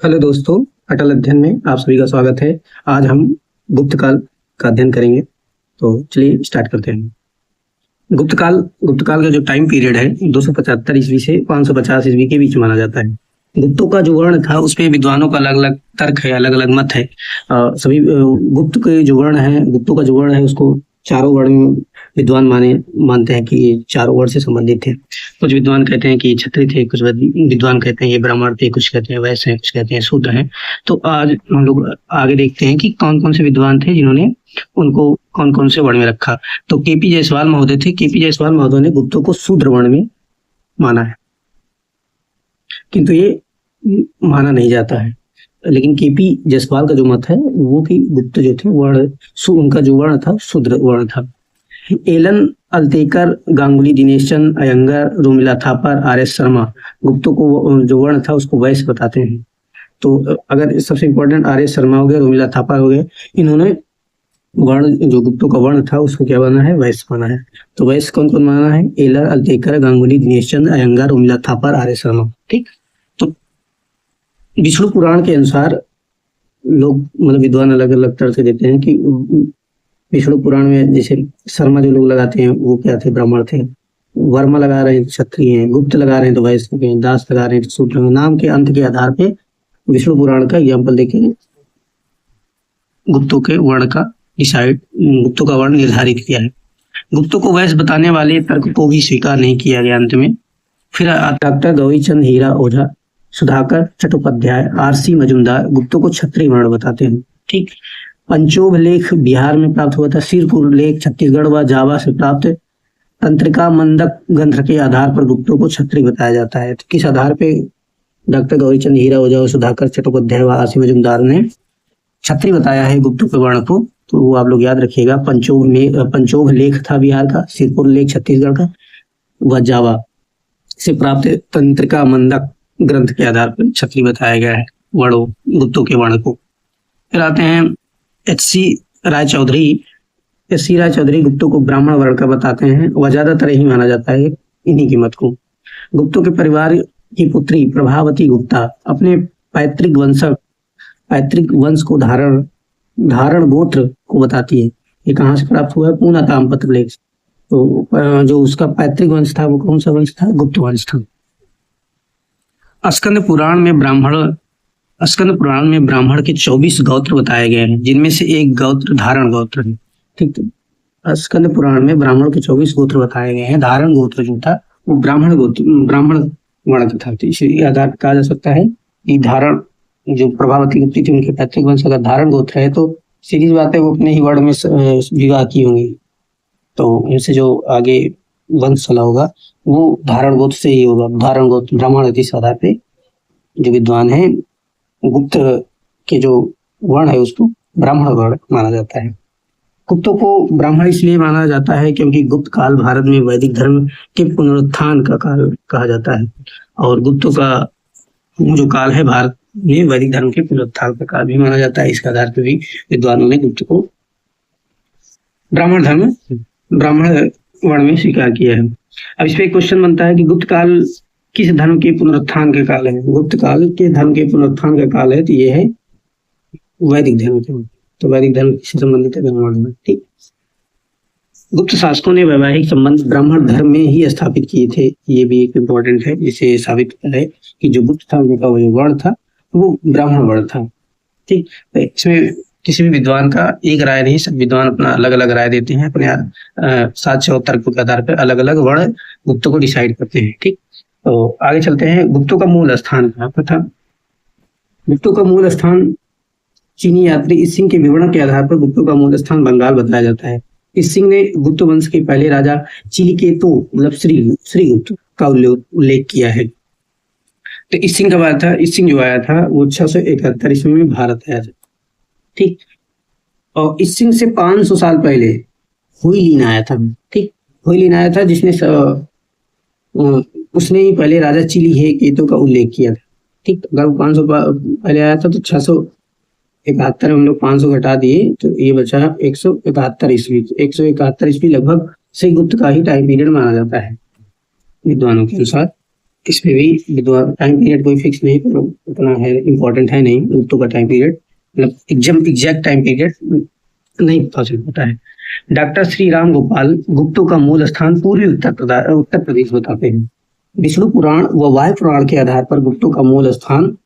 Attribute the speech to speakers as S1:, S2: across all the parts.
S1: Hello दोस्तों, अटल अध्ययन में आप सभी का स्वागत है। आज हम गुप्त काल का अध्ययन करेंगे। तो चलिए स्टार्ट करते हैं। गुप्त काल का जो टाइम पीरियड है 275 ईस्वी से 550 ईस्वी के बीच माना जाता है। गुप्तों का जो वर्ण था उस पे विद्वानों का अलग अलग तर्क है, अलग अलग मत है। सभी गुप्त के जो वर्ण है, गुप्तों का जो वर्ण है उसको चारों वर्ण विद्वान मानते हैं कि ये चारों वर्ण से संबंधित थे। कुछ विद्वान कहते हैं कि ये क्षत्रिय थे, कुछ विद्वान कहते हैं ये ब्राह्मण थे, कुछ कहते हैं वैश्य हैं, कुछ कहते हैं शूद्र हैं। तो आज हम लोग आगे देखते हैं कि कौन कौन से विद्वान थे जिन्होंने उनको कौन कौन से वर्ण में रखा। तो केपी जायसवाल महोदय थे। केपी जायसवाल महोदय ने गुप्तों को शूद्र वर्ण में माना है, किंतु ये माना नहीं जाता है। लेकिन केपी जायसवाल का जो मत है वो कि गुप्त जो थे वर्ण, उनका जो वर्ण था शूद्र वर्ण था। एलन अल्तेकर, गांगुली दिनेश चंद, अयंगर, रोमिला थापर, आर एस शर्मा गुप्तों को जो वर्ण था उसको वैश्य बताते हैं। तो अगर सबसे इम्पोर्टेंट आर एस शर्मा हो गए, रोमिला थापर हो गए, इन्होंने वर्ण जो गुप्तों का वर्ण था उसको क्या माना है? वैश्य माना है। तो वैश्य कौन कौन माना है? एलर, अल्तेकर, गांगुली दिनेश चंद, अयंगर, रोमिला थापर, आर एस शर्मा। ठीक। तो विष्णु पुराण के अनुसार लोग मतलब विद्वान अलग अलग तरह से देते हैं कि विष्णु पुराण में जैसे शर्मा जो लोग लगाते हैं वो क्या थे? ब्राह्मण थे। वर्मा लगा रहे हैं क्षत्रिय हैं, गुप्त लगा रहे हैं तो वैश्य हैं, दास लगा रहे हैं तो शूद्र हैं। नाम के अंत के आधार पे विष्णु पुराण का एग्जाम्पल देखेंगे, गुप्तों के वर्ण का गुप्तों का वर्ण निर्धारित किया है। गुप्तों को वैश्य बताने वाले तर्क को भी स्वीकार नहीं किया गया अंत में। फिर डॉक्टर गौरीचंद हीरा ओझा, सुधाकर चट्टोपाध्याय, आरसी मजूमदार गुप्तों को क्षत्रिय वर्ण बताते हैं। ठीक। पंचोभ लेख बिहार में प्राप्त हुआ था। सिरपुर लेख छत्तीसगढ़ व जावा से प्राप्त तंत्रिका मंदक ग्रंथ के आधार पर गुप्तों को क्षत्रिय बताया जाता है। तो किस आधार पे डॉक्टर गौरीचंद हीरा ओझा और सुधाकर चट्टोपाध्याय व आरसी मजूमदार ने क्षत्रिय बताया है गुप्तों के वर्ण को? तो वो आप लोग याद रखिएगा। पंचोभ लेख था बिहार का, सिरपुर लेख छत्तीसगढ़ का व जावा से प्राप्त तंत्रिका मंदक ग्रंथ के आधार पर क्षत्रिय बताया गया है वर्णों गुप्तों के वर्ण को। फिर आते हैं एच.सी. राय चौधरी गुप्तों को ब्राह्मण वर्ण का बताते हैं। वह ज्यादातर ही माना जाता है इन्हीं की मत को। गुप्तों के परिवार की पुत्री प्रभावती गुप्ता अपने पैतृक वंश को धारण गोत्र को बताती है। ये कहाँ से प्राप्त हुआ है? पूना ताम्रपत्र लेख। तो जो उसका पैतृक वंश था वो कौन सा वंश था? गुप्त वंश था। स्कंद पुराण में ब्राह्मण के 24 गोत्र बताए गए हैं, जिनमें से एक गोत्र धारण गोत्र है। ठीक। तो स्कंद पुराण में ब्राह्मण के 24 गोत्र बताए गए हैं। धारण गोत्र जो था वो ब्राह्मण वर्ण का था। तो इसी आधार पर कहा जा सकता है कि धारण जो प्रभावती गुप्ती थी उनके पैतृक वंश अगर धारण गोत्र है तो सीरीज बात है वो अपने ही वर्ण में विवाह की होंगी। तो इनसे जो आगे वंश चला होगा वो धारण गोत्र से ही होगा। धारण गोत्र ब्राह्मण इस आधार पे जो विद्वान है गुप्त के जो वर्ण है उसको ब्राह्मण वर्ण माना जाता है। गुप्तों को ब्राह्मण इसलिए माना जाता है क्योंकि गुप्त काल भारत में वैदिक धर्म के पुनरुत्थान का काल कहा जाता है। और गुप्तों का जो काल है भारत में वैदिक धर्म के पुनरुत्थान का काल भी माना जाता है। इसके आधार पर भी विद्वानों ने गुप्त को ब्राह्मण वर्ण में स्वीकार किया है। अब इस पे एक क्वेश्चन बनता है कि गुप्त काल किस धर्म के पुनरुत्थान के काल है? गुप्त काल के धर्म के पुनरुत्थान का काल है तो ये है वैदिक धर्म के। तो वैदिक धर्म से संबंधित है ब्राह्मण धर्म। ठीक। गुप्त शासकों ने वैवाहिक संबंध ब्राह्मण धर्म में ही स्थापित किए थे। ये भी एक इम्पोर्टेंट है, जिसे साबित है कि जो गुप्त था उनका वो वर्ण था वो ब्राह्मण वर्ण था। ठीक। तो इसमें किसी भी विद्वान का एक राय नहीं, सब विद्वान अपना अलग अलग राय देते हैं। अपने 7 तर्क के आधार पर अलग अलग वर्ण गुप्तों को डिसाइड करते हैं। ठीक। तो आगे चलते हैं। गुप्तों का मूल स्थान कहाँ पर था? गुप्तों का मूल स्थान चीनी यात्री इसिंग के विवरण के आधार पर गुप्तों का मूल स्थान बंगाल बताया जाता है। इसिंग ने गुप्त वंश के पहले राजा चिलिकेतु मतलब श्रीगुप्त का उल्लेख किया है। तो इसिंग कब आया था? इसिंग जो आया था वो 671 ईस्वी में भारत आया था। ठीक। और इसिंग से 500 साल पहले हुइलिन आया था। ठीक। हुइलिन आया था जिसने उसने ही पहले राजा चिलिकेतु का उल्लेख किया था। ठीक। अगर 500 पहले आया था तो 671 हम लोग 500 घटा दिए तो ये बचा 171 ईस्वी। 171 ईस्वी लगभग से गुप्त का ही टाइम पीरियड माना जाता है विद्वानों के अनुसार। इसमें भी विद्वान टाइम पीरियड कोई फिक्स नहीं, उतना है इम्पोर्टेंट है नहीं गुप्तों का टाइम पीरियड, मतलब एकदम एग्जैक्ट टाइम पीरियड नहीं पता होता है। डॉक्टर श्री राम गोपाल गुप्तों का मूल स्थान पूर्वी उत्तर प्रदेश बताते हैं। विष्णु पुराण व वायु पुराण के आधार पर गुप्तों का मूल स्थान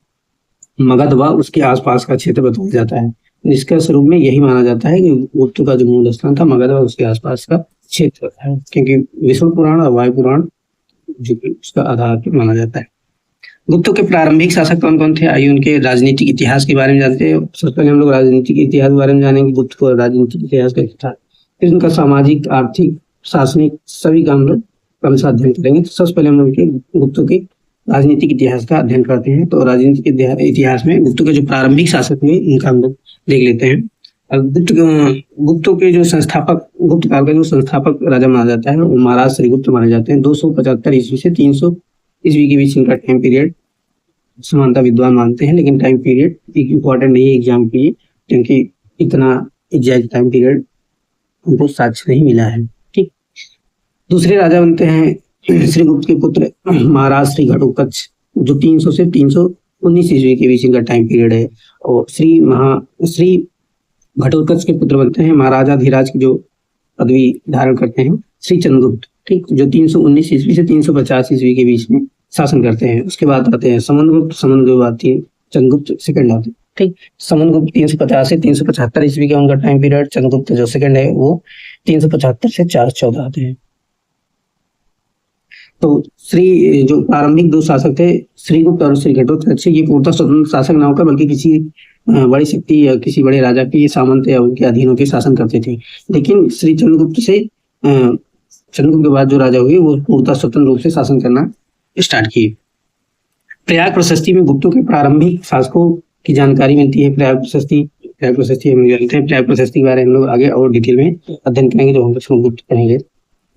S1: मगध व उसके आसपास का क्षेत्र बताया जाता है। इसके स्वरूप में यही माना जाता है कि गुप्त का जो मूल स्थान था मगध व उसके आसपास का क्षेत्र है, क्योंकि विष्णु पुराण और वायु पुराण जो कि उसका आधार माना जाता है। गुप्तों के प्रारंभिक शासक कौन कौन थे, आइए उनके राजनीतिक इतिहास के बारे में जानते हैं। सबसे पहले हम लोग राजनीतिक इतिहास के बारे में जानेंगे, गुप्त को राजनीतिक इतिहास का था, फिर उनका सामाजिक आर्थिक शासनिक सभी का हम लोग क्रमशः अध्ययन करेंगे। तो सबसे पहले हम लोग गुप्तों के राजनीतिक इतिहास का अध्ययन करते हैं। तो राजनीतिक इतिहास में गुप्तों के जो प्रारंभिक शासक हुए उनका हम लोग देख लेते हैं। गुप्तों के जो संस्थापक, गुप्त काल का जो संस्थापक राजा माना जाता है वो महाराज श्रीगुप्त माने जाते हैं। 275 ईस्वी से 300 ईस्वी के बीच इनका टाइम पीरियड समानता विद्वान मानते हैं, लेकिन टाइम पीरियड एक इम्पोर्टेंट नहीं है एग्जाम के लिए, क्योंकि इतना एग्जैक्ट टाइम पीरियड हमको साक्ष्य नहीं मिला है। ठीक, दूसरे राजा बनते हैं श्रीगुप्त के पुत्र महाराज श्री घटोत्कच, जो 300 से 319 ईस्वी के बीच इनका टाइम पीरियड है। और श्री घटोत्कच के पुत्र बनते हैं महाराजा धीराज की जो पदवी धारण करते हैं श्री चंद्रगुप्त, ठीक, जो 319 ईस्वी से 350 ईस्वी के बीच में शासन करते हैं। उसके बाद आते हैं समुद्रगुप्त, समुद्रगुप्त चंद्रगुप्त सेकंड आते हैं। ठीक, समुद्रगुप्त 350 से 375 ईस्वी का उनका टाइम पीरियड, चंद्रगुप्त जो सेकंड है वो 375 से 414 आते हैं। तो जो प्रारंभिक दो शासक थे श्रीगुप्त और श्री घटोत्कच, ये पूर्णतः स्वतंत्र शासक न होकर बल्कि किसी बड़ी शक्ति या किसी बड़े राजा के सामंत या उनके अधीन होकर शासन करते थे। लेकिन श्री चंद्रगुप्त के बाद जो राजा हुए वो पूर्णतः स्वतंत्र रूप से शासन करना स्टार्ट किए। प्रयाग प्रशस्ति में गुप्तों के प्रारंभिक शासकों की जानकारी मिलती है। प्रयाग प्रशस्ति हम जानते हैं। प्रयाग प्रशस्ति के बारे में हम लोग आगे और डिटेल में अध्ययन करेंगे जब हम लोग गुप्त करेंगे।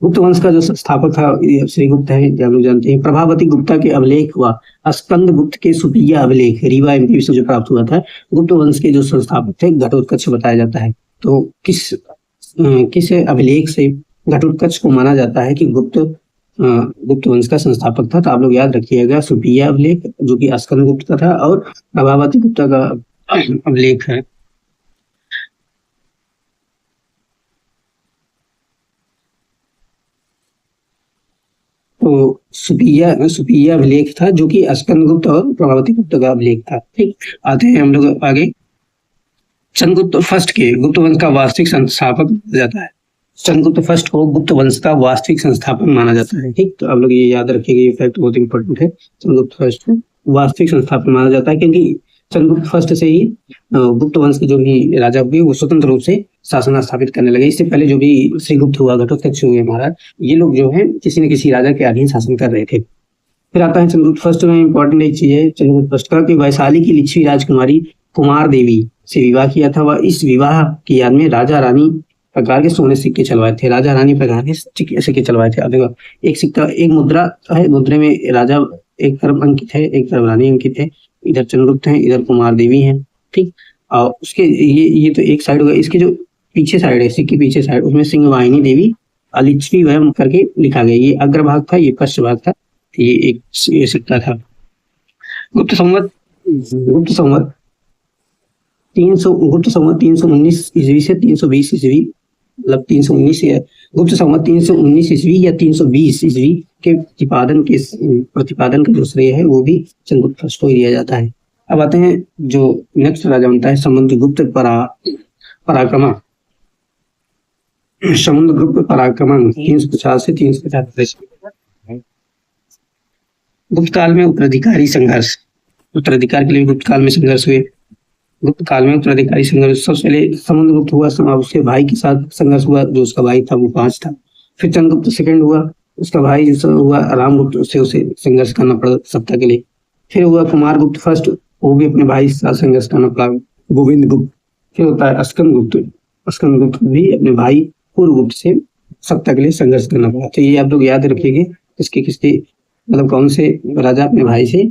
S1: गुप्त वंश का जो संस्थापक था श्रीगुप्त है, जो लोग जानते हैं। प्रभावती गुप्ता के अभिलेख व स्कंद गुप्त के सुप्रिया अभिलेख रीवा एमपी से जो प्राप्त हुआ था, गुप्त वंश के जो संस्थापक थे घटोत्कच बताया जाता है। तो किस अभिलेख से घटोत्कच को माना जाता है कि गुप्त वंश का संस्थापक था? तो आप लोग याद रखिएगा सुप्रिया अभिलेख जो कि स्कंद गुप्त का था, और प्रभावती गुप्ता का अभिलेख है। तो सुप्रिया अभिलेख था जो कि स्कंद गुप्त और प्रभावती गुप्ता का अभिलेख था। ठीक, आते हैं हम लोग आगे। चंद्रगुप्त फर्स्ट के गुप्त वंश का वास्तविक संस्थापक जाता है। चंद्रगुप्त फर्स्ट को गुप्त वंश का वास्तविक संस्थापक माना जाता है। ठीक, तो आप लोग ये याद रखिएगा, ये फैक्ट बहुत इंपॉर्टेंट है। चंद्रगुप्त फर्स्ट को वास्तविक संस्थापक माना जाता है क्योंकि चंद्रगुप्त फर्स्ट से ही गुप्त वंश के जो भी राजा हुए वो स्वतंत्र रूप से शासन स्थापित करने लगे। इससे पहले जो भी श्रीगुप्त हुआ, घटोत्कच हुए महाराज, ये लोग जो है किसी न किसी राजा के अधीन शासन कर रहे थे। फिर आता है चंद्रगुप्त फर्स्ट में इंपॉर्टेंट एक चीज है चंद्रगुप्त फर्स्ट का कि वैशाली की लिच्छवी राजकुमारी कुमार देवी से विवाह किया था। वह इस विवाह की याद में राजा रानी प्रकार के सोने सिक्के चलवाए थे। राजा रानी प्रकार के सिक्के चलवाए थे। अब देखो, एक सिक्का, एक मुद्रा है, मुद्रे में राजा एक तरफ अंकित है, एक तरफ रानी अंकित है। इधर चंद्रगुप्त है, इधर कुमार देवी है। ठीक, और उसके ये तो एक साइड होगा। इसके जो पीछे साइड है, सिक्के पीछे साइड, उसमें सिंह वाहिनी देवी लिच्छवी वह करके लिखा गया। ये अग्रभाग था, ये पश्च भाग था। ये सिक्का था। गुप्त संवत 319 ईस्वी से 320 ईस्वी, मतलब 319 गुप्त संवत 319 ईस्वी या 320 ईस्वी के प्रतिपादन का जो श्रेय है वो भी चंद्रगुप्त फर्स्ट को ही दिया जाता है। अब आते हैं जो नेक्स्ट राजा बनता है समुद्रगुप्त पराक्रमण। समुद्रगुप्त पराक्रमण 350 से 350 गुप्त काल में उत्तराधिकारी संघर्ष। उत्तराधिकार के लिए गुप्त काल में संघर्ष हुए। गुप्त काल में उत्तराधिकारी संघर्ष सबसे पहले समुद्रगुप्त हुआ, उसके भाई के साथ संघर्ष हुआ। जो उसका भाई था वो 5 था। फिर चंद्रगुप्त सेकंड हुआ, उसका भाई जो हुआ रामगुप्त, उससे उसे संघर्ष करना पड़ा सत्ता के लिए। फिर हुआ कुमारगुप्त फर्स्ट, वो भी अपने भाई के साथ संघर्ष करना पड़ा, गोविंद गुप्त। फिर होता है स्कंदगुप्त भी अपने भाई पूर्वगुप्त से सत्ता के लिए संघर्ष करना पड़ा। तो ये आप लोग याद रखिएगा, किसके मतलब कौन से राजा अपने भाई से,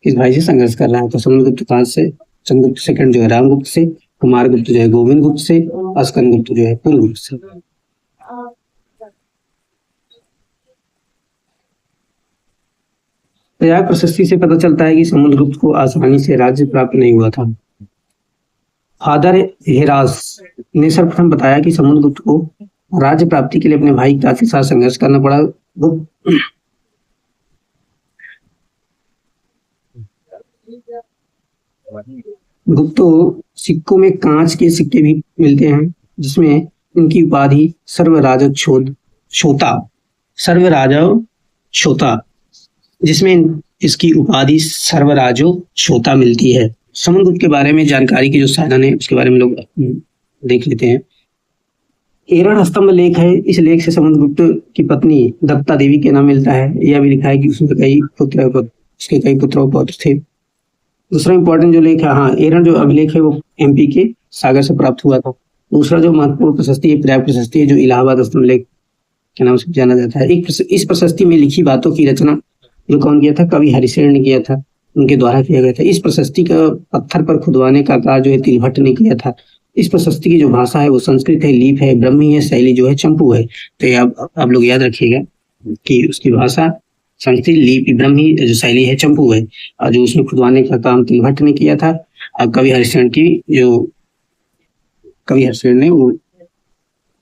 S1: किस भाई से संघर्ष कर रहा है। तो समुद्रगुप्त 5 से, चंद्रगुप्त सेकंड जो है रामगुप्त से, कुमारगुप्त जो है गोविंद गुप्त से, स्कंदगुप्त जो है पूर्वगुप्त से। प्रयाग प्रशस्ति से पता चलता है कि समुद्रगुप्त को आसानी से राज्य प्राप्त नहीं हुआ था। फादर हेरास ने सर्वप्रथम बताया कि समुद्रगुप्त को राज्य प्राप्ति के लिए अपने भाई तात के साथ संघर्ष करना पड़ा। गुप्तो सिक्कों में कांच के सिक्के भी मिलते हैं, जिसमें इनकी उपाधि सर्वराजो छोता, जिसमें इसकी उपाधि सर्वराजो छोता मिलती है। समुद्रगुप्त के बारे में जानकारी के जो साधन है उसके बारे में लोग देख लेते हैं। एरण स्तंभ लेख है। इस लेख से समुद्रगुप्त की पत्नी दत्ता देवी के नाम मिलता है। यह भी लिखा है कि उसके कई पुत्र और पौत्र थे। दूसरा इंपॉर्टेंट जो लेख है, हाँ, एरण जो अभिलेख है वो एमपी के सागर से प्राप्त हुआ था। दूसरा जो महत्वपूर्ण प्रशस्ति है प्रयाग प्रशस्ति है, जो इलाहाबाद स्तंभ लेख के नाम से जाना जाता है। इस प्रशस्ति में लिखी बातों की रचना जो कौन किया था? कवि हरिशेन ने किया था, उनके द्वारा किया गया था। इस प्रशस्ति का पत्थर पर खुदवाने का कार्य जो है तिलभट्ट ने किया था। इस प्रशस्ति की जो भाषा है वो संस्कृत है, लीप है, ब्रह्मी है, शैली जो है चंपू है। तो ये आप लोग याद रखिएगा कि उसकी भाषा संस्कृत, लीप, ब्रह्मी, जो शैली है चंपू है, और जो उसमें खुदवाने का काम तिलभट्ट ने किया था। और कवि हरिशेन ने वो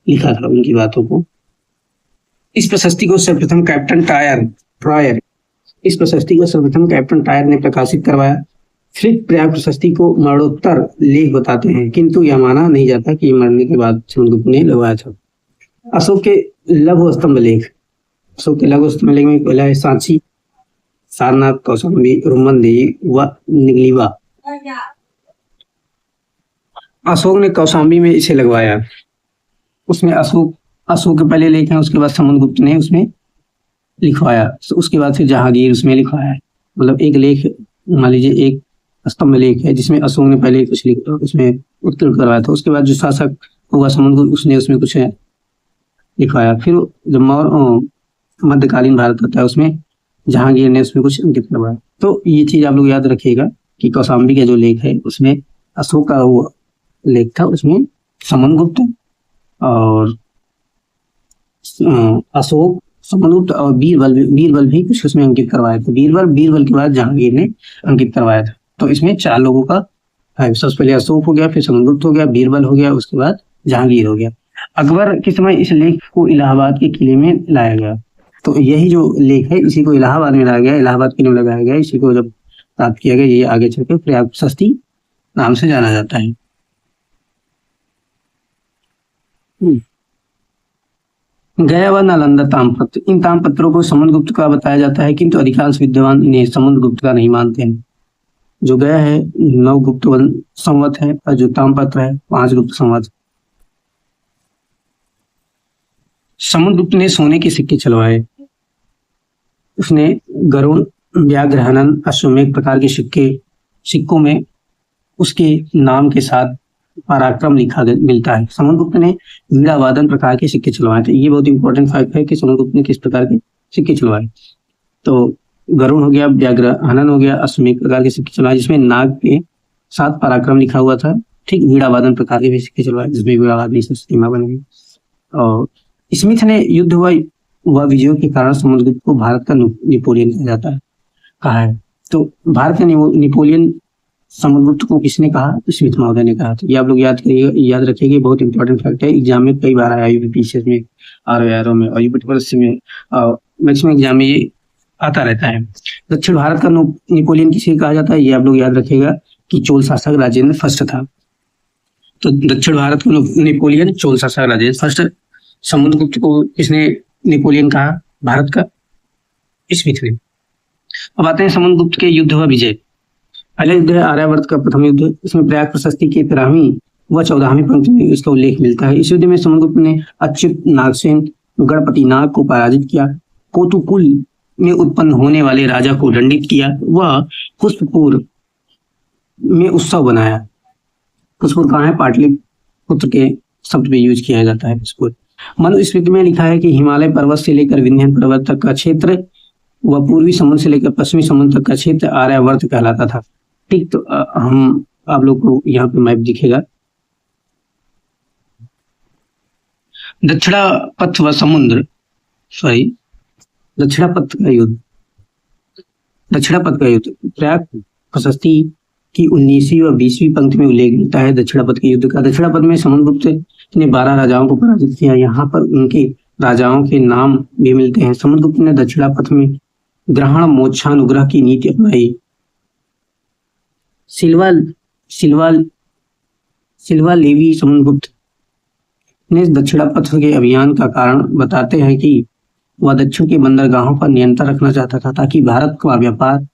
S1: लिखा था उनकी बातों को। इस प्रशस्ति को सर्वप्रथम कैप्टन टायर ने प्रकाशित करवाया। फिर प्रयाग प्रशस्ति को मरणोत्तर लेख बताते हैं, किंतु यह माना नहीं जाता कि मरने के बाद समुद्रगुप्त ने लगवाया था। अशोक के लघु स्तंभ लेख में पहला है सांची, सारनाथ, कौशाम्बी, रुमनदेही व निगलीवा। अशोक ने कौशाम्बी में इसे लगवाया। उसमें अशोक के पहले लेख हैं, उसके बाद समुद्रगुप्त ने उसमें लिखवाया, उसके बाद फिर जहांगीर उसमें लिखवाया। मतलब एक लेख, मान लीजिए एक स्तंभ लेख है जिसमें अशोक ने पहले कुछ उसमें उत्कीर्ण करवाया था। उसके बाद जो शासक हुआ समुद्रगुप्त, उसने उसमें कुछ लिखवाया। फिर जब मध्यकालीन भारत आता है उसमें जहांगीर ने उसमें कुछ अंकित करवाया। तो ये चीज आप लोग याद रखिएगा कि कौशाम्बी का जो लेख है उसमें अशोक का वो लेख था, उसमें समुद्रगुप्त और अशोक, समुद्रगुप्त और बीरबल भी कुछ उसमें अंकित करवाया था। बीरबल के बाद जहांगीर ने अंकित करवाया था। तो इसमें 4 लोगों का है। सबसे पहले अशोक हो गया, फिर समुद्रगुप्त हो गया, बीरबल हो गया, उसके बाद जहांगीर हो गया। अकबर के समय इस लेख को इलाहाबाद के किले में लाया गया। तो यही जो लेख है इसी को इलाहाबाद में लाया गया, इलाहाबाद किले में लगाया गया। इसी को जब प्राप्त किया गया, ये आगे चलकर प्रयाग प्रशस्ति नाम से जाना जाता है। गया व नालंदा ताम्रपत्र, इन ताम्रपत्रों को समुद्रगुप्त का बताया जाता है, किंतु अधिकांश विद्वान इन्हें समुद्रगुप्त का नहीं मानते हैं। जो गया है 9 गुप्त संवत है, और जो ताम्रपत्र है 5 गुप्त संवत। समुद्रगुप्त ने सोने के सिक्के चलवाए। उसने गरुड़, व्याघ्र, हनन, अश्वमेध प्रकार के सिक्कों में उसके नाम के साथ पराक्रम लिखा मिलता है। समुद्रगुप्त ने वीणा वादन प्रकार के सिक्के चलवाए थे। ये बहुत इंपॉर्टेंट फैक्ट है कि समुद्रगुप्त ने किस प्रकार के सिक्के चलवाए। तो गरुड़ हो गया, व्याघ्र, हनन हो गया, अश्वमेध प्रकार के सिक्के चलवाए, जिसमें नाग के साथ पराक्रम लिखा हुआ था। ठीक, वीणा वादन प्रकार के भी सिक्के चलवाए, जिसमें वीणा वादन सीमा बनी। और स्मिथ ने युद्ध व विजयों के कारण समुद्रगुप्त को भारत का नेपोलियन कहा जाता है, कहा है। तो भारत का नेपोलियन समुद्रगुप्त को किसने कहा? स्मिथ महोदय ने कहा। तो ये आप लोग याद रखिएगा, बहुत इंपॉर्टेंट फैक्ट है। एग्जाम में कई बार आया, यूपीपीसीएस में, आरओ में और यूपीपीएससी में, मैक्सिमम एग्जाम में ये आता रहता है। दक्षिण भारत का नेपोलियन किसे कहा जाता है? ये आप लोग याद रखिएगा कि चोल शासक राजेंद्र फर्स्ट था। तो दक्षिण भारत को नेपोलियन चोल शासक राजेंद्र फर्स्ट। समुद्रगुप्त को किसने नेपोलियन कहा भारत का? स्मिथ ने। अब आते हैं समुद्रगुप्त के युद्ध व विजय। पहला युद्ध है आर्यावर्त का प्रथम युद्ध। इसमें प्रयाग प्रशस्ति के 13वीं व 14वीं पंक्ति में इसका उल्लेख मिलता है। इस युद्ध में समुद्रगुप्त ने अच्युत नागसेन, गणपति नाग को पराजित किया, कोतुकुल में उत्पन्न होने वाले राजा को दंडित किया, वह पुष्पपुर में उत्सव बनाया। पुष्पपुर कहाँ है? पाटलिपुत्र के शब्द में यूज किया जाता है पुष्पपुर। मनुस्मृति में लिखा है कि हिमालय पर्वत से लेकर विंध्य पर्वत तक का क्षेत्र व पूर्वी समुद्र से लेकर पश्चिमी समुद्र तक का क्षेत्र आर्यावर्त कहलाता था। ठीक, तो हम आप लोग को यहाँ पे मैप दिखेगा। दक्षिणापथ का युद्ध, दक्षिणापथ का युद्ध, प्रयाग प्रशस्ति की 19वीं व 20वीं पंक्ति में उल्लेख मिलता है दक्षिणापथ के युद्ध का। दक्षिणापथ में समुद्रगुप्त ने 12 राजाओं को पराजित किया। यहाँ पर उनके राजाओं के नाम भी मिलते हैं। समुद्रगुप्त ने दक्षिणापथ में ग्रहण मोक्षानुग्रह की नीति अपनाई। सिल्वा सिल्वा सिल्वा लेवी समुद्रगुप्त ने दक्षिणापथ के अभियान का कारण बताते हैं कि वह दक्षिण के बंदरगाहों पर नियंत्रण रखना चाहता था ताकि भारत का व्यापार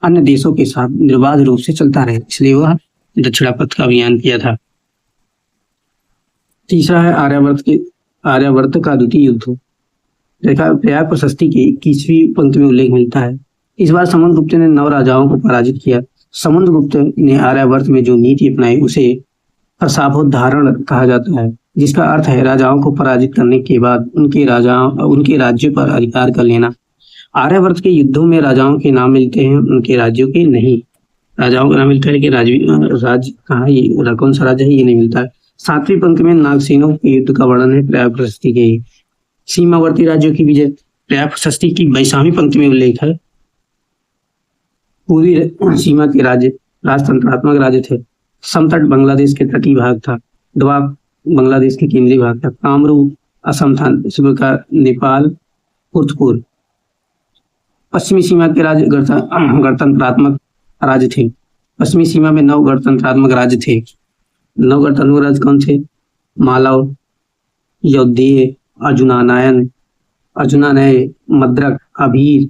S1: अन्य देशों के साथ निर्बाध रूप से चलता रहे, इसलिए वह दक्षिणापथ का अभियान किया था। तीसरा है आर्यावर्त का द्वितीय युद्ध। प्रयाग प्रशस्ति की 21वीं पंक्ति में उल्लेख मिलता है। इस बार समुद्रगुप्त ने 9 राजाओं को पराजित किया। समुद्रगुप्त ने आर्यावर्त में जो नीति अपनाई उसे प्रसाभोद्धारण कहा जाता है, जिसका अर्थ है राजाओं को पराजित करने के बाद उनके राज्य पर अधिकार कर लेना। आर्यावर्त के युद्धों में राजाओं के नाम मिलते हैं, उनके राज्यों के नहीं। राजाओं का नाम मिलता है लेकिन राज्य कहाँ, ये कौन सा राज्य है ये नहीं मिलता है। 7वीं पंक्ति में नागसेनों के युद्ध का वर्णन है प्रयाग प्रशस्ति के। सीमावर्ती राज्यों की विजय प्रयाग प्रशस्ति की 22वीं पंक्ति में उल्लेख है। पूर्वी सीमा के राज्य राजतंत्रात्मक राज्य थे। समतट बांग्लादेश के तटीय भाग था। दोआब बांग्लादेश के केंद्रीय भाग था। कामरूप असम था। का नेपाल पुर्तपुर। पश्चिमी सीमा के राज्य गणतंत्रात्मक राज्य थे। पश्चिमी सीमा में 9 गणतंत्रात्मक राज्य थे। 9 गणतंत्रात्मक राज्य कौन थे? मालव, यौधेय, अर्जुनानय, मद्रक, अभीर,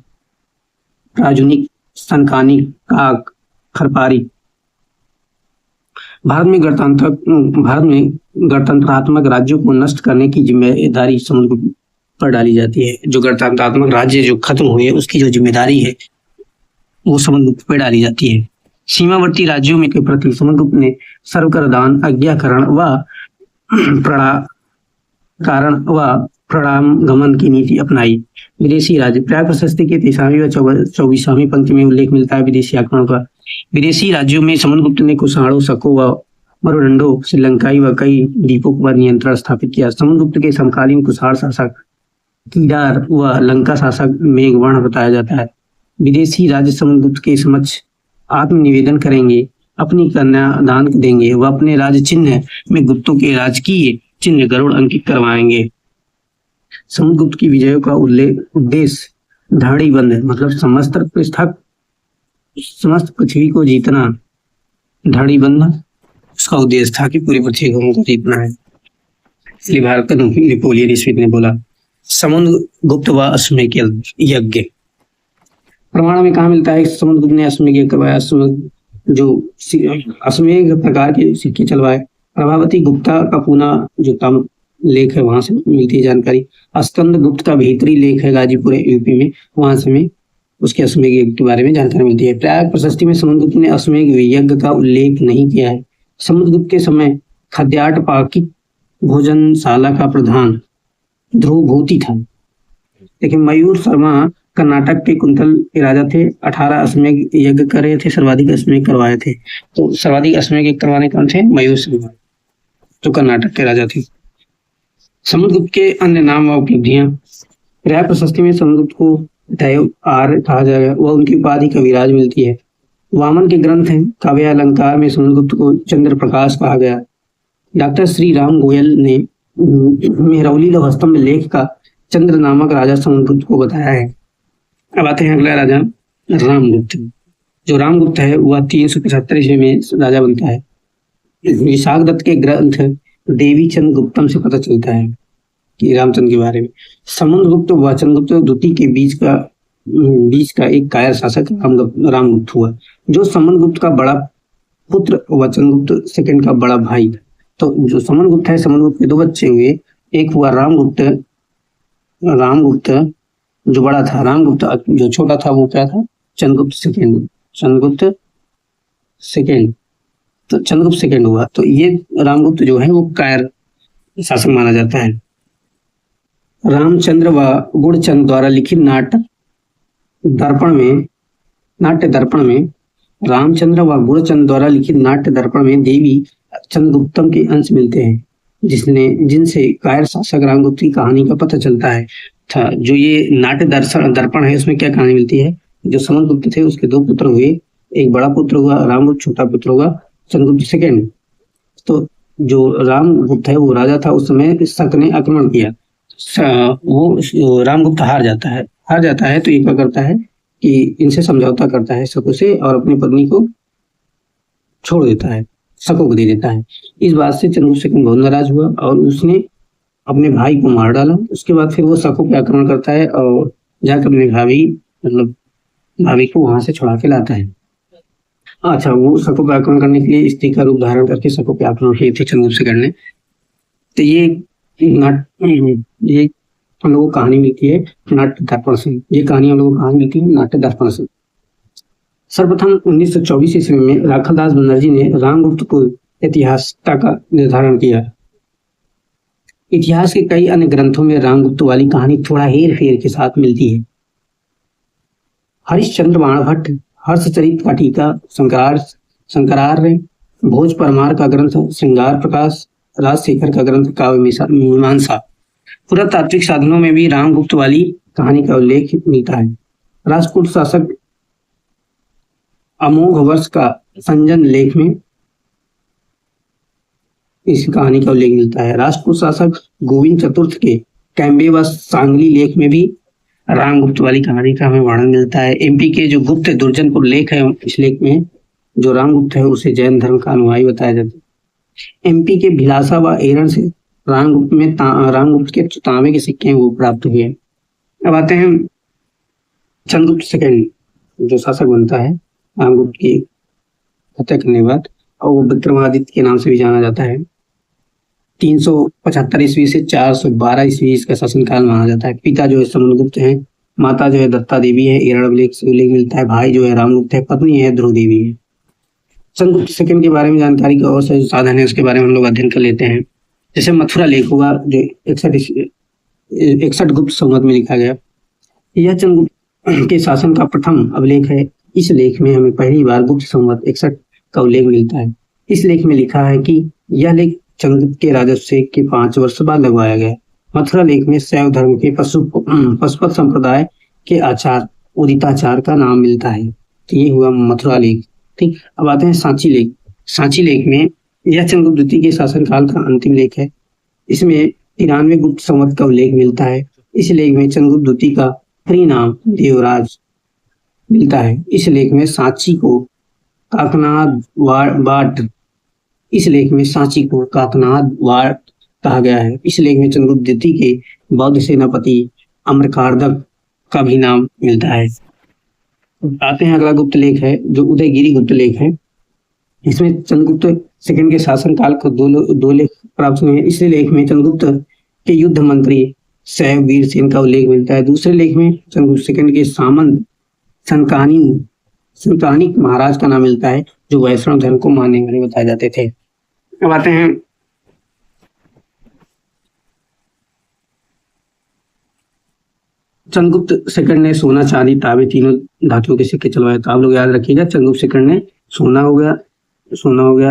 S1: राजुनिक, सनकानी, काक, खरपारी। भारत में गणतंत्रात्मक राज्यों को नष्ट करने की जिम्मेदारी समुद्रगुप्त पर डाली जाती है। जो गणतंत्रात्मक राज्य जो खत्म हुए उसकी जो जिम्मेदारी है वो समुद्रगुप्त पर डाली जाती है। सीमावर्ती राज्यों में के प्रति समुद्रगुप्त ने सर्वकरदान, आज्ञाकरण व प्रणामगमन की नीति अपनाई। विदेशी राज्य प्रयाग प्रशस्ति के 23वीं व 24वीं पंक्ति में उल्लेख मिलता है विदेशी आक्रमण का। विदेशी राज्यों में समुद्रगुप्त ने कुषाणों, शकों व मरुदंडों, श्रीलंकाई व कई द्वीपों पर नियंत्रण स्थापित किया। समुद्रगुप्त के समकालीन कुषाण शासक कीडार व लंका शासक मेघवर्ण बताया जाता है। विदेशी राज्य समुद्रगुप्त के समक्ष आत्मनिवेदन करेंगे, अपनी कन्या दान देंगे व अपने राज चिन्ह में गुप्तों के राजकीय चिन्ह गरुड़ अंकित करवाएंगे। समुद्रगुप्त की विजयों का उद्देश्य धाड़ी बंद है, मतलब समस्त पृथ्वी को जीतना। धाड़ी बंद उसका उद्देश्य था कि पूरी पृथ्वी को जीतना है। इसलिए भारत का नेपोलियन स्मिथ ने बोला समुद्रगुप्त व अश्वमेध यज्ञ। प्रमाण में कहा मिलता है समुद्रगुप्त ने अश्वमेध यज्ञ करवाया। जो अश्वमेध प्रकार के सिक्के चलवाए। प्रभावती गुप्ता का पूना जो तम लेख है वहां से मिलती है जानकारी। स्कंद गुप्त का भीतरी लेख है गाजीपुर यूपी में, वहां से हमें उसके अश्वमेध यज्ञ के बारे में जानकारी मिलती है। प्रयाग प्रशस्ति में समुद्रगुप्त ने अश्वमेध यज्ञ का उल्लेख नहीं किया है। समुद्रगुप्त के समय खाद्याट पाकिक भोजनशाला का प्रधान ध्रुवभूति था। लेकिन मयूर शर्मा कर्नाटक के कुंतल के राजा थे। 18 अश्वमेध यज्ञ कर रहे थे, सर्वाधिक अश्वमेध करवाए थे। तो सर्वाधिक अश्वमेध यज्ञ करवाने कौन थे? मयूर शर्मा जो कर्नाटक के राजा थे। समुद्रगुप्त के अन्य नाम व उपलब्धियां। प्रयाग प्रशस्ति में समुद्रगुप्त को दैव आर्य कहा जाएगा। वह उनकी उपाधि कविराज मिलती है। वामन के ग्रंथ हैं। काव्यालंकार में समुद्रगुप्त को चंद्र प्रकाश कहा गया। डॉक्टर श्री राम गोयल ने मेहरौली लोहस्तंभ लेख का चंद्र नामक राजा समुद्रगुप्त को बताया है। अब आते हैं अगला राजा रामगुप्त। जो रामगुप्त है वह 375 ईस्वी में राजा बनता है। विशाखदत्त के ग्रंथ देवी चंद्र गुप्तम से पता चलता है कि रामचंद्र के बारे में। समुद्रगुप्त व चंद्रगुप्त द्वितीय के बीच का एक कायर शासक रामगुप्त हुआ, जो समुद्रगुप्त का बड़ा पुत्र व चंद्रगुप्त सेकंड का बड़ा भाई। तो जो समुद्रगुप्त है, समुद्रगुप्त के 2 बच्चे हुए। एक हुआ रामगुप्त जो बड़ा था। रामगुप्त जो छोटा था वो क्या था? चंद्रगुप्त सेकंड। तो चंद्रगुप्त सेकंड हुआ। तो ये रामगुप्त जो है वो कायर शासक माना जाता है। रामचंद्र व गुणचंद द्वारा लिखित नाट्य दर्पण में रामचंद्र व गुणचंद द्वारा लिखित नाट्य दर्पण में देवी चंद्रगुप्तम के अंश मिलते हैं, जिनसे कायर शासक रामगुप्त की कहानी का पता चलता है। जो ये नाट्य दर्पण है उसमें क्या कहानी मिलती है? जो समुद्रगुप्त थे उसके 2 पुत्र हुए, एक बड़ा पुत्र हुआ रामगुप्त, छोटा पुत्र हुआ चंद्रगुप्त सेकंड। तो जो रामगुप्त है वो राजा था उस समय, शक ने आक्रमण किया, वो रामगुप्त हार जाता है तो ये क्या करता है कि इनसे समझौता करता है शकों से और अपनी पत्नी को छोड़ देता है, शकों को दे देता है। इस बात से चंद्रगुप्त सेकंड बहुत नाराज हुआ और उसने अपने भाई को मार डाला। उसके बाद फिर वो शकों पे आक्रमण करता है और जाकर अपने भाभी को वहां से छुड़ा के लाता है। अच्छा, वो शकों पे आक्रमण करने के लिए स्त्री का रूप धारण करके शकों पे आक्रमण किए थे चंद्रगुप्त सेकंड ने। तो ये हम लोगों को कहानी मिलती है नाट्य दर्पण से। ये कहानी हम लोगों को कहानी मिलती है नाट्य दर्पण से। सर्वप्रथम 1924 ईस्वी में राखालदास बनर्जी ने रामगुप्त को इतिहासता का निर्धारण किया। इतिहास के कई अन्य ग्रंथों में रामगुप्त वाली कहानी थोड़ा हेर फेर के साथ मिलती है। हरिश्चंद्र बाणभट्ट, हर्षचरित का टीका, शंकरार्य, भोज परमार का ग्रंथ श्रृंगार प्रकाश, राजशेखर का ग्रंथ काव्य मीमांसा, पुरातात्विक साधनों में भी रामगुप्त वाली कहानी का उल्लेख मिलता है। राजपूत शासक अमोघ वर्ष का संजन लेख में इस कहानी का उल्लेख मिलता है। राजपूत शासक गोविंद चतुर्थ के कैम्बे व सांगली लेख में भी रामगुप्त वाली कहानी का हमें वर्णन मिलता है। एमपी के जो गुप्त दुर्जनपुर लेख है, इस लेख में जो रामगुप्त है उसे जैन धर्म का अनुयायी बताया जाता है। एमपी के भिलासा व एरन से रामगुप्त के तांबे के सिक्के वो प्राप्त हुए। अब आते हैं चंद्रगुप्त सेकंड जो शासक बनता है रामगुप्त की हत्या करने के बाद, और वो विक्रमादित्य के नाम से भी जाना जाता है। 375 ईस्वी से 412 ईस्वी इसका शासनकाल माना जाता है। पिता जो है समुद्रगुप्त है, माता जो है दत्ता देवी है, एरणावलेख से उल्लेख मिलता है। भाई जो है रामगुप्त है, पत्नी है ध्रुव देवी है। चंद्रगुप्त सेकंड के बारे में जानकारी का और से साधन है उसके बारे में हम लोग अध्ययन कर लेते हैं। जैसे मथुरा लेख हुआ जो 61 गुप्त संवत में लिखा गया, यह चंद्रगुप्त के शासन का प्रथम अभिलेख है। इस लेख में हमें पहली बार गुप्त संवत 61 का उल्लेख मिलता है। इस लेख में लिखा है कि यह लेख चंद्रगुप्त के राजस्व के 5 वर्ष बाद लगवाया गया। मथुरा लेख में शैव धर्म के पशुपत संप्रदाय के आचार उदिताचार का नाम मिलता है। तो ये हुआ मथुरा लेख। ठीक, अब आते हैं सांची लेख। सांची लेख में यह चंद्रगुप्त द्वितीय के शासनकाल का अंतिम लेख है। इसमें 93 गुप्त संवत का उल्लेख मिलता है। इस लेख में चंद्रगुप्त द्वितीय का परिणाम देवराज मिलता है। इस लेख में सांची को काकनाद वाट कहा गया है। इस लेख में चंद्रगुप्त द्वितीय के बौद्ध सेनापति अम्रकारदक का भी नाम मिलता है। आते हैं अगला गुप्त लेख है जो उदयगिरी गुप्त लेख है। इसमें चंद्रगुप्त सेकंड के शासनकाल को दो लेख प्राप्त हुए हैं। इस लेख में चंद्रगुप्त के युद्ध मंत्री शैव वीर सेन का उल्लेख मिलता है। दूसरे लेख में चंद्रगुप्त सेकंड के सामंत संकानिक महाराज का नाम मिलता है जो वैष्णव धर्म को मानने वाले बताए जाते थे। अब आते हैं चंद्रगुप्त सेकंड ने सोना चांदी तांबे तीनों धातुओं के सिक्के चलवाए। तो आप लोग याद रखिएगा, चंद्रगुप्त सेकंड ने सोना हो गया,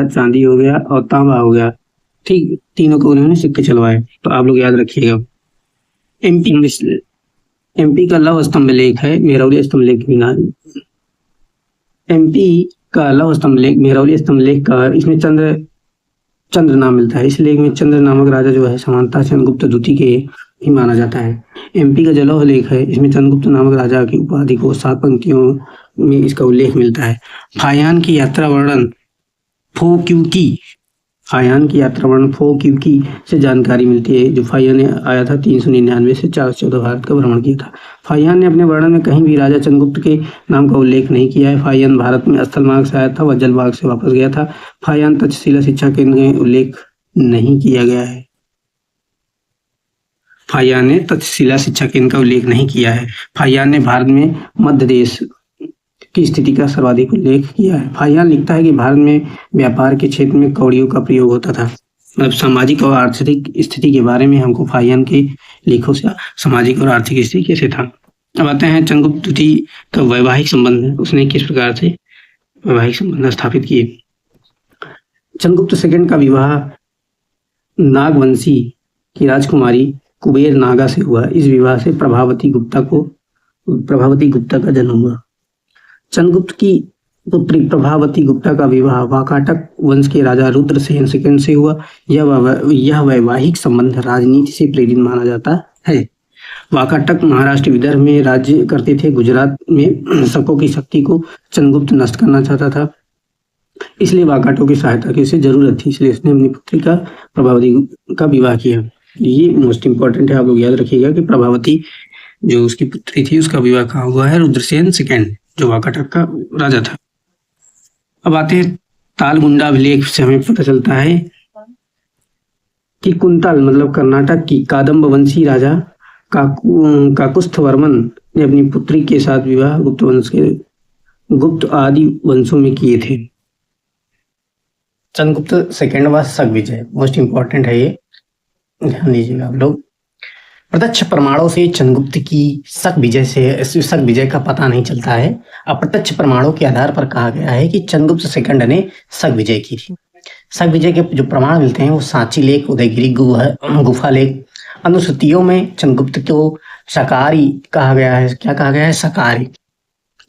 S1: चांदी हो गया और तांबा हो गया, ठीक, तीनों को उन्होंने सिक्के चलवाए। तो आप लोग याद रखिएगा। एमपी का लौह स्तंभ लेख है, मेहरौली स्तंभ लेख भी नाम। एमपी का लौह स्तंभ लेख, मेहरौली स्तंभ लेख का इसमें चंद्र नाम मिलता है। इस लेख में चंद्र नामक राजा जो है समानता चंद्रगुप्त द्वितीय के ही माना जाता है। एमपी का जो लौह लेख है इसमें चंद्रगुप्त नामक राजा की उपाधि को 7 पंक्तियों में इसका उल्लेख मिलता है। फायान की यात्रा वर्णन फो क्यूकी से जानकारी मिलती है। जो फायान ने आया था 399 से 414 भारत का भ्रमण किया था। फायान ने अपने वर्णन में कहीं भी राजा चंद्रगुप्त के नाम का उल्लेख नहीं किया है। फायान भारत में स्थल मार्ग से आया था, वह जल मार्ग से वापस गया था। फायान तक्षशिला शिक्षा केंद्र में उल्लेख नहीं किया गया है। फायान ने तक्षशिला शिक्षा केंद्र का उल्लेख नहीं किया है। फायान ने भारत में मध्य देश की स्थिति का सर्वाधिक उल्लेख किया है। फायान लिखता है कि भारत में व्यापार के क्षेत्र में कौड़ियों का प्रयोग होता था। मतलब सामाजिक और आर्थिक स्थिति के बारे में हमको फायान के लेखों से सामाजिक और आर्थिक स्थिति कैसे था। अब आते हैं चंद्रगुप्त द्वितीय का वैवाहिक संबंध है, उसने किस प्रकार से वैवाहिक संबंध स्थापित किए। चंद्रगुप्त सेकंड का विवाह नागवंशी की राजकुमारी कुबेर नागा से हुआ। इस विवाह से प्रभावती गुप्ता का जन्म हुआ। चंद्रगुप्त की पुत्री प्रभावती गुप्ता का विवाह वाकाटक वंश के राजा रुद्रसेन सेकंड से हुआ। यह वैवाहिक संबंध राजनीति से प्रेरित माना जाता है। वाकाटक महाराष्ट्र विदर्भ में राज्य करते थे। गुजरात में शकों की शक्ति को चंद्रगुप्त नष्ट करना चाहता था, इसलिए वाकाटकों की सहायता की उसे जरूरत थी, इसलिए उसने अपनी पुत्री का प्रभावती का विवाह किया। ये मोस्ट इंपॉर्टेंट है, आप लोग याद रखिएगा कि प्रभावती जो उसकी पुत्री थी उसका विवाह कहाँ हुआ है? रुद्रसेन सेकंड, जो वाकाटक का राजा था। अब आते हैं तालगुंडा अभिलेख से हमें पता चलता है कि कुंतल मतलब कर्नाटक की कादम्ब वंशी राजा काकुस्थवर्मन ने अपनी पुत्री के साथ विवाह गुप्त आदि वंशों में किए थे। चंद्रगुप्त सेकंड व शक-विजय, मोस्ट इंपॉर्टेंट है ये, ध्यान दीजिएगा आप लोग। प्रत्यक्ष प्रमाणों से चंद्रगुप्त की शक विजय का पता नहीं चलता है। अप्रत्यक्ष प्रमाणों के आधार पर कहा गया है कि चंद्रगुप्त सेकंड ने शक विजय की थी। शक विजय के जो प्रमाण मिलते हैं वो सांची लेख, उदयगिरी गुफा लेख। अनुश्रुतियों में चंद्रगुप्त को शाकाहारी कहा गया है। क्या कहा गया है? शाकाहारी।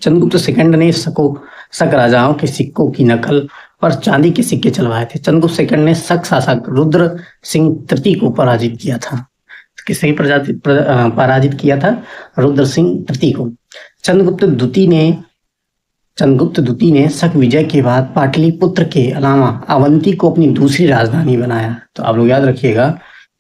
S1: चंद्रगुप्त सेकंड ने शक राजाओं के सिक्कों की नकल पर चांदी के सिक्के चलवाए थे। चंद्रगुप्त सेकंड ने शक शासक रुद्र सिंह तृतीय को पराजित किया था। किसे पराजित किया था? रुद्र सिंह तृतीय को। चंद्रगुप्त द्वितीय ने शक विजय के बाद पाटलिपुत्र के अलावा अवंती को अपनी दूसरी राजधानी बनाया। तो आप लोग याद रखिएगा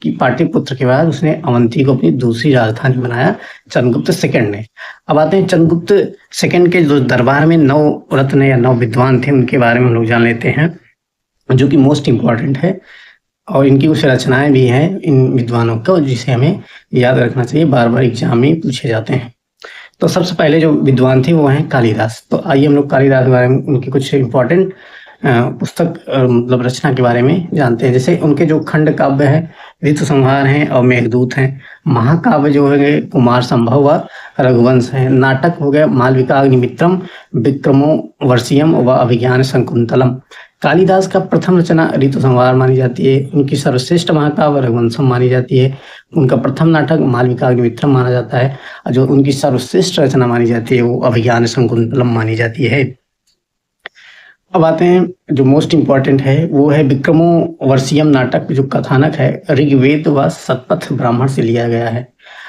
S1: कि पाटलिपुत्र के बाद उसने अवंती को अपनी दूसरी राजधानी बनाया चंद्रगुप्त सेकंड ने। अब आते हैं चंद्रगुप्त सेकंड के जो दरबार में 9 रत्न या 9 विद्वान थे, उनके बारे में हम लोग जान लेते हैं, जो कि मोस्ट इंपॉर्टेंट है और इनकी कुछ रचनाएं भी हैं इन विद्वानों को, जिसे हमें याद रखना चाहिए, बार बार एग्जाम में पूछे जाते हैं। तो सबसे पहले जो विद्वान थे वो हैं कालिदास। तो आइए हम लोग कालिदास के बारे में, उनकी कुछ इंपॉर्टेंट पुस्तक मतलब रचना के बारे में जानते हैं। जैसे उनके जो खंड काव्य है ऋतु संहार हैं और मेघदूत हैं। महाकाव्य जो है कुमार संभव व रघुवंश है। नाटक हो गया मालविकाग्निमित्रम, विक्रमो वर्षियम व अभिज्ञान शकुंतलम। कालिदास का प्रथम रचना ऋतु संहार मानी जाती है। उनकी सर्वश्रेष्ठ महाकाव्य रघुवंशम मानी जाती है। उनका प्रथम नाटक मालविकाग्निमित्रम माना जाता है और जो उनकी सर्वश्रेष्ठ रचना मानी जाती है वो अभिज्ञान शकुंतलम मानी जाती है। अब आते हैं जो मोस्ट इंपॉर्टेंट है वो है विक्रमो वर्षियम नाटक, जो कथानक है ऋग्वेद व शतपथ ब्राह्मण से लिया गया है।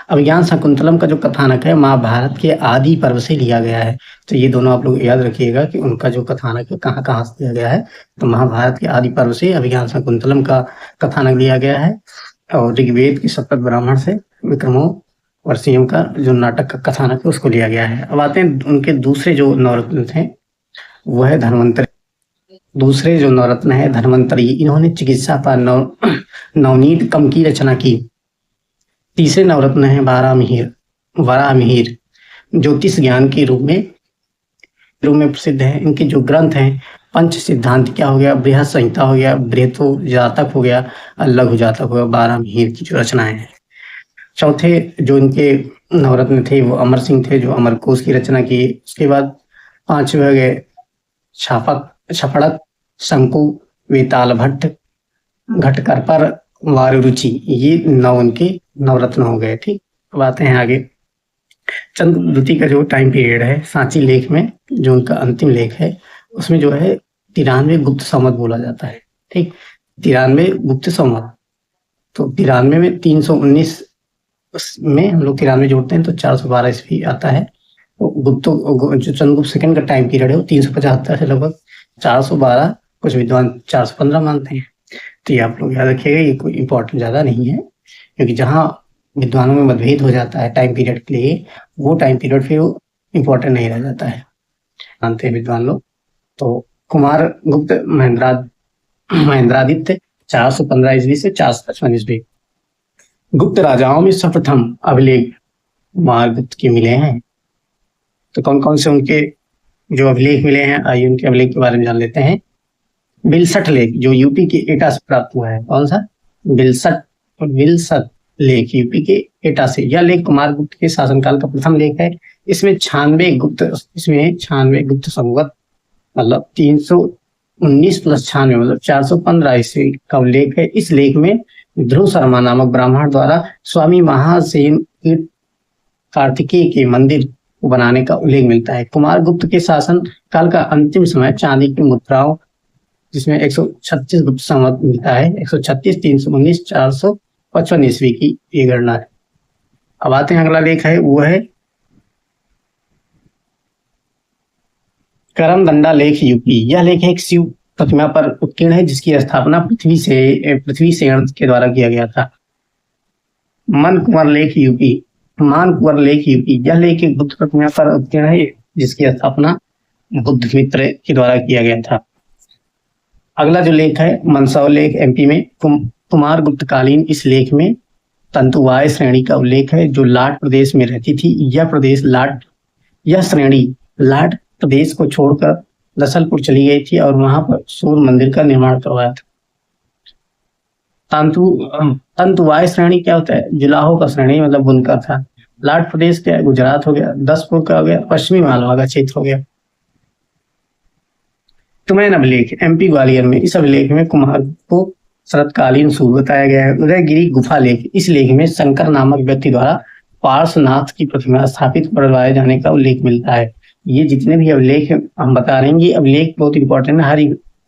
S1: अभिज्ञान शकुंतलम का जो कथानक है महाभारत के आदि पर्व से लिया गया है। तो ये दोनों आप लोग याद रखिएगा कि उनका जो कथानक है कहाँ कहाँ से लिया गया है। तो महाभारत के आदि पर्व से अभिज्ञान शकुंतलम का कथानक लिया गया है और ऋग्वेद के शतपथ ब्राह्मण से विक्रमो वर्षियम का जो नाटक का कथानक है उसको लिया गया है। अब आते हैं उनके दूसरे जो नवरत्न थे वो है धन्वंतरी। दूसरे जो नवरत्न है धन्वंतरी, इन्होंने चिकित्सा पर नवनीत कम की रचना की। तीसरे नवरत्न है वराहमिहिर, ज्योतिष ज्ञान के रूप में प्रसिद्ध है। इनके जो ग्रंथ हैं पंच सिद्धांत क्या हो गया, बृहद संहिता हो गया, बृहतो जातक हो गया, लघु जातक हो गया, वराहमिहिर की जो रचनाएं हैं। चौथे जो इनके नवरत्न थे वो अमर सिंह थे, जो अमरकोश की रचना की। उसके बाद 5वें हो गए छपड़क, शंकु, वेताल भट्ट, घटकरपर, वारुरुचि। ये 9 उनके नवरत्न हो गए। ठीक, अब आते हैं आगे। चंद्रगुप्त द्वितीय का जो टाइम पीरियड है सांची लेख में जो उनका अंतिम लेख है उसमें जो है 93 गुप्त संवत बोला जाता है। ठीक, 93 गुप्त संवत। तो 93 में 319 में हम लोग 93 जोड़ते हैं तो 412 ईस्वी आता है। जो चंद्रगुप्त सेकंड का टाइम पीरियड है वो 375 से लगभग 412, कुछ विद्वान 415 मानते हैं। तो ये आप लोग याद रखिएगा, ये कोई इंपॉर्टेंट ज्यादा नहीं है, क्योंकि जहाँ विद्वानों में मतभेद हो जाता है टाइम पीरियड के लिए, वो टाइम पीरियड फिर वो इंपॉर्टेंट नहीं रह जाता है, मानते हैं विद्वान लोग। तो कुमार गुप्त महेंद्रादित्य 415 ईस्वी से 455 ईस्वी। गुप्त राजाओं में सर्वप्रथम अभिलेख कुमारगुप्त के मिले हैं। तो कौन कौन से उनके जो अभिलेख मिले हैं, आइए उनके अभिलेख के बारे में जान लेते हैं। बिलसट लेख जो यूपी के एटा से प्राप्त हुआ है। कौन सा? बिलसट लेख यूपी के एटा से। यह लेख कुमारगुप्त के शासनकाल का प्रथम लेख है। इसमें 96 गुप्त संवत मतलब 319 + 96 मतलब 415 ईस्वी का लेख है। इस लेख में ध्रुव शर्मा नामक ब्राह्मण द्वारा स्वामी महासेन कार्तिकेय के मंदिर को बनाने का उल्लेख मिलता है। कुमार गुप्त के शासन काल का अंतिम समय चांदी की मुद्राओं जिसमें 136 गुप्त संवत मिलता है, 136, 319, 455 ईस्वी की ये गणना है। अब आते हैं अगला लेख है, वो है करमदंडा लेख यूपी। यह लेख एक शिव प्रतिमा पर उत्कीर्ण है जिसकी स्थापना पृथ्वी सेन के द्वारा किया गया था। मान कुंवर लेख यूपी, यह लेख एक बुद्ध प्रतिमा पर उत्कीर्ण है जिसकी स्थापना बुद्ध मित्र के द्वारा किया गया था। अगला जो लेख है मंदसौर लेख एमपी में, कुमार गुप्त कालीन इस लेख में तंतुवाय श्रेणी का उल्लेख है जो लाट प्रदेश में रहती थी। यह श्रेणी लाट प्रदेश को छोड़कर लसलपुर चली गई थी और वहां पर सूर्य मंदिर का निर्माण करवाया था। तंतुवाय श्रेणी क्या होता है? जुलाहो का श्रेणी मतलब बुनकर था। लाट प्रदेश क्या है? गुजरात हो गया, दसपुर का हो गया, पश्चिमी मालवा का क्षेत्र हो गया। तुमैन अभिलेख एमपी ग्वालियर में, इस अभिलेख में कुमार को शरतकालीन सूर्य बताया गया है। उदयगिरी गुफा लेख, इस लेख में शंकर नामक व्यक्ति द्वारा पार्श्वनाथ की प्रतिमा स्थापित करवाए जाने का उल्लेख मिलता है। ये जितने भी अभिलेख हम बता रहे हैं, ये अभिलेख बहुत इंपॉर्टेंट है, हर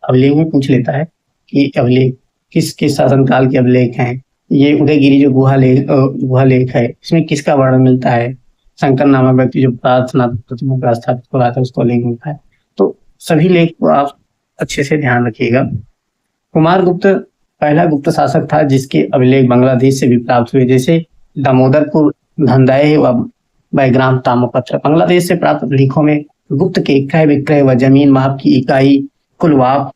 S1: अभिलेख में पूछ लेता है कि अभिलेख किसके शासनकाल के अभिलेख हैं। ये उदयगिरी जो गुहा लेख है, इसमें किसका वर्णन मिलता है? शंकर नामक व्यक्ति जो पार्श्वनाथ प्रतिमा का स्थापित करवाया था उसको उल्लेख मिलता है। तो सभी लेख को आप अच्छे से ध्यान रखिएगा। कुमार गुप्त पहला गुप्त शासक था जिसके अभिलेख बांग्लादेश से भी प्राप्त हुए, जैसे दामोदरपुर धंधाए व बैग्राम ताम्रपत्र। बांग्लादेश से प्राप्त लेखों में गुप्त के क्रय विक्रय व जमीन माप की इकाई कुलयवाप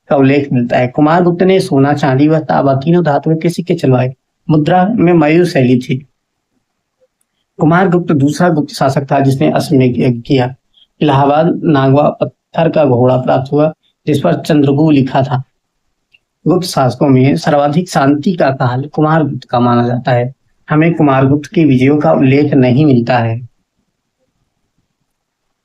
S1: का उल्लेख मिलता है। कुमार गुप्त ने सोना, चांदी व तांबा तीनों धातुओं के सिक्के चलवाए। मुद्रा में मयूर शैली थी। कुमार गुप्त दूसरा गुप्त शासक था जिसने अश्वमेध यज्ञ किया। इलाहाबाद नागवा पत्थर का घोड़ा प्राप्त हुआ जिस पर चंद्रगु लिखा था। गुप्त शासकों में सर्वाधिक शांति का काल कुमार गुप्त का माना जाता है। हमें कुमार गुप्त के विजयों का उल्लेख नहीं मिलता है।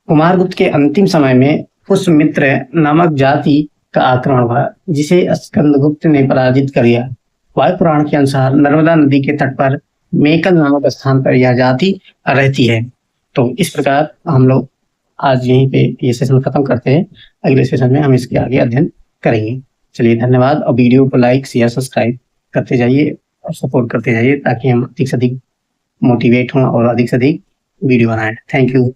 S1: कुमार गुप्त के अंतिम समय में पुष्यमित्र नामक जाति का आक्रमण हुआ जिसे स्कंदगुप्त ने पराजित कर दिया। वायु पुराण के अनुसार नर्मदा नदी के तट पर मेकल नामक स्थान पर यह जाति रहती है। तो इस प्रकार हम लोग आज यहीं पे ये सेशन खत्म करते हैं। अगले सेशन में हम इसके आगे अध्ययन करेंगे। चलिए धन्यवाद, और वीडियो को लाइक शेयर सब्सक्राइब करते जाइए और सपोर्ट करते जाइए ताकि हम अधिक से अधिक मोटिवेट हों और अधिक से अधिक वीडियो बनाएं। Thank you.